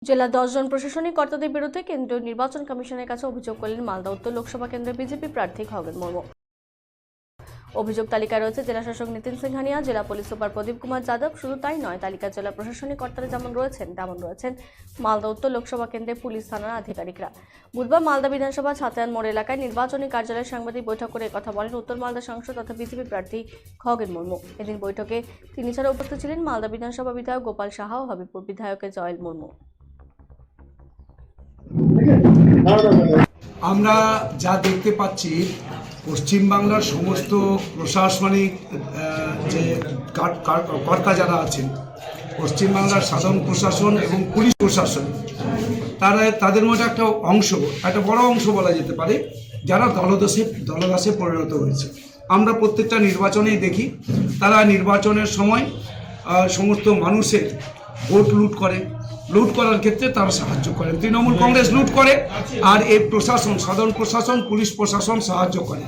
জেলা 10 জন প্রশাসনিক কর্তাদের বিরুদ্ধে কেন্দ্রীয় নির্বাচন কমিশনের কাছে অভিযোগ করলেন মালদা উত্তর লোকসভা কেন্দ্রের বিজেপি প্রার্থী খগেন মুর্মু। অভিযোগ তালিকায় রয়েছে জেলা শাসক নিতিন সিংহানিয়া, জেলা পুলিশ সুপার প্রদীপ কুমার যাদব। শুধু তাই নয়, তালিকায় জেলা প্রশাসনিক কর্তারা যেমন রয়েছেন মালদা উত্তর লোকসভা কেন্দ্রের পুলিশ থানার আধিকারিকরা। বুধবার মালদা বিধানসভা ছাতিয়ান মোড় এলাকায় নির্বাচনী কার্যালয়ের সাংবাদিক বৈঠক করে কথা বলেন উত্তর মালদা সাংসদ তথা বিজেপি প্রার্থী খগেন মুর্মু। এদিন বৈঠকে তিনি ছাড়া উপস্থিত ছিলেন মালদা বিধানসভা বিধায়ক গোপাল সাহা ও হবিপুর বিধায়ক জয়েল মুর্মু। আমরা যা দেখতে পাচ্ছি, পশ্চিমবাংলার সমস্ত প্রশাসনিক যে কর্তা যারা আছেন, পশ্চিমবাংলার সাধারণ প্রশাসন এবং পুলিশ প্রশাসন, তাদের মধ্যে একটা বড় অংশ বলা যেতে পারে যারা দলদাসে পরিণত হয়েছে। আমরা প্রত্যেকটা নির্বাচনেই দেখি তারা নির্বাচনের সময় সমস্ত মানুষের ভোট লুট করার ক্ষেত্রে তারা সাহায্য করেন। তৃণমূল কংগ্রেস লুট করে আর এই প্রশাসন, সাধারণ প্রশাসন, পুলিশ প্রশাসন সাহায্য করে।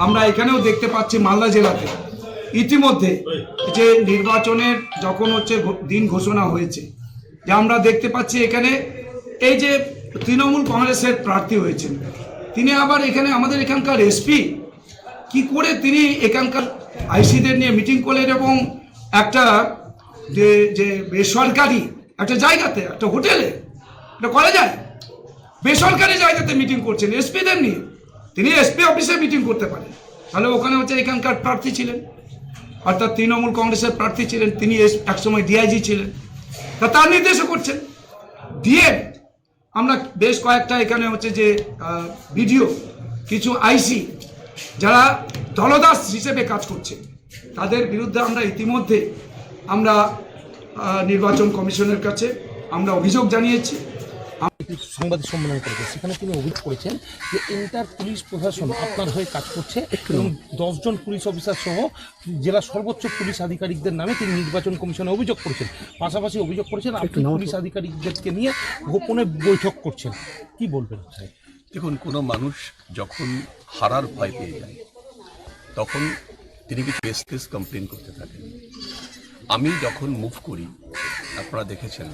আমরা এখানেও দেখতে পাচ্ছি মালদা জেলাতে ইতিমধ্যে যে নির্বাচনের যখন দিন ঘোষণা হয়েছে, যে আমরা দেখতে পাচ্ছি এখানে এই যে তৃণমূল কংগ্রেসের প্রার্থী হয়েছেন, তিনি আবার এখানে আমাদের এখানকার এসপি কি করে তিনি এখানকার আইসিদের নিয়ে মিটিং করলেন এবং একটা যে বেসরকারি একটা জায়গাতে, একটা হোটেলে, এটা করা যায়, বেসরকারি জায়গাতে মিটিং করছেন এসপিদের নিয়ে। তিনি এসপি অফিসে মিটিং করতে পারেন, তাহলে ওখানে এখানকার প্রার্থী ছিলেন, অর্থাৎ তৃণমূল কংগ্রেসের প্রার্থী ছিলেন, তিনি একসময় ডিআইজি ছিলেন, তার নির্দেশও করছেন। দিয়ে আমরা বেশ কয়েকটা এখানে যে ভিডিও, কিছু আইসি যারা দলদাস হিসেবে কাজ করছে, তাদের বিরুদ্ধে আমরা ইতিমধ্যে নির্বাচন কমিশনের কাছে আমরা অভিযোগ জানিয়েছি। সংবাদ সম্মেলন করেছে, সেখানে তিনি অভিযোগ করেছেন যে ইন্টার পুলিশ প্রশাসন আপনার হয়ে কাজ করছে এবং 10 জন পুলিশ অফিসার সহ জেলা সর্বোচ্চ পুলিশ আধিকারিকদের নামে তিনি নির্বাচন কমিশনে অভিযোগ করেছেন। পাশাপাশি অভিযোগ করেছেন আপনি পুলিশ আধিকারিকদেরকে নিয়ে গোপনে বৈঠক করছেন। কি বলবেন? দেখুন, কোনো মানুষ যখন হারার ভয় পেয়ে যায় তখন তিনি কিছু কেস কমপ্লেন করতে থাকেন। আমি যখন মুভ করি, আপনারা দেখেছেন,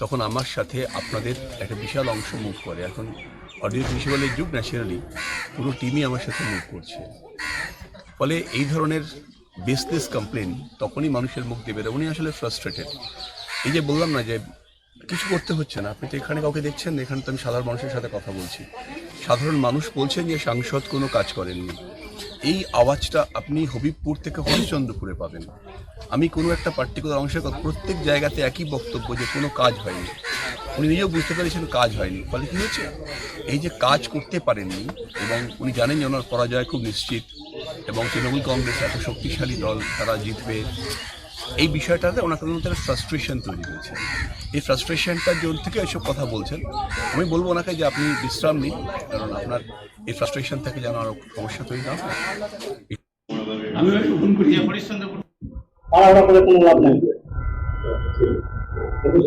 তখন আমার সাথে আপনাদের একটা বিশাল অংশ মুভ করে। এখন অডিও ভিজুয়ালের যুগ, ন্যাচারালি পুরো টিমই আমার সাথে মুভ করছে। ফলে এই ধরনের বেসলেস কমপ্লেন তখনই মানুষের মুখ দিয়ে বেরোয়। উনি আসলে ফ্রাস্ট্রেটেড। এই যে বললাম না যে কিছু করতে হচ্ছে না, আপনি তো এখানে কাউকে দেখছেন না, এখানে তো আমি সাধারণ মানুষের সাথে কথা বলছি। সাধারণ মানুষ বলছেন যে সাংসদ কোনো কাজ করেননি। এই আওয়াজটা আপনি হবিবপুর থেকে হরিশ্চন্দ্রপুরে পাবেন। আমি কোনো একটা পার্টিকুলার অংশের কথা, প্রত্যেক জায়গাতে একই বক্তব্য যে কোনো কাজ হয়নি। উনি নিজেও বুঝতে পেরেছেন কাজ হয়নি। ফলে কী হয়েছে, এই যে কাজ করতে পারেননি এবং উনি জানেন যে ওনার পরাজয় খুব নিশ্চিত এবং তৃণমূল কংগ্রেস এত শক্তিশালী দল, তারা জিতবে, এই বিষয়টাতে ওনার মধ্যে ফ্রাস্ট্রেশন তৈরি হয়েছে। এই ফ্রাস্ট্রেশনটার জন্য থেকে এইসব কথা বলছেন। আমি বলবো ওনাকে যে আপনি বিশ্রাম নিন, কারণ আপনার এই ফ্রাস্ট্রেশন থেকে যেন আরো সমস্যা তৈরি না হয়। আমি ফোন করি হরিশ্চন্দ্রপুর।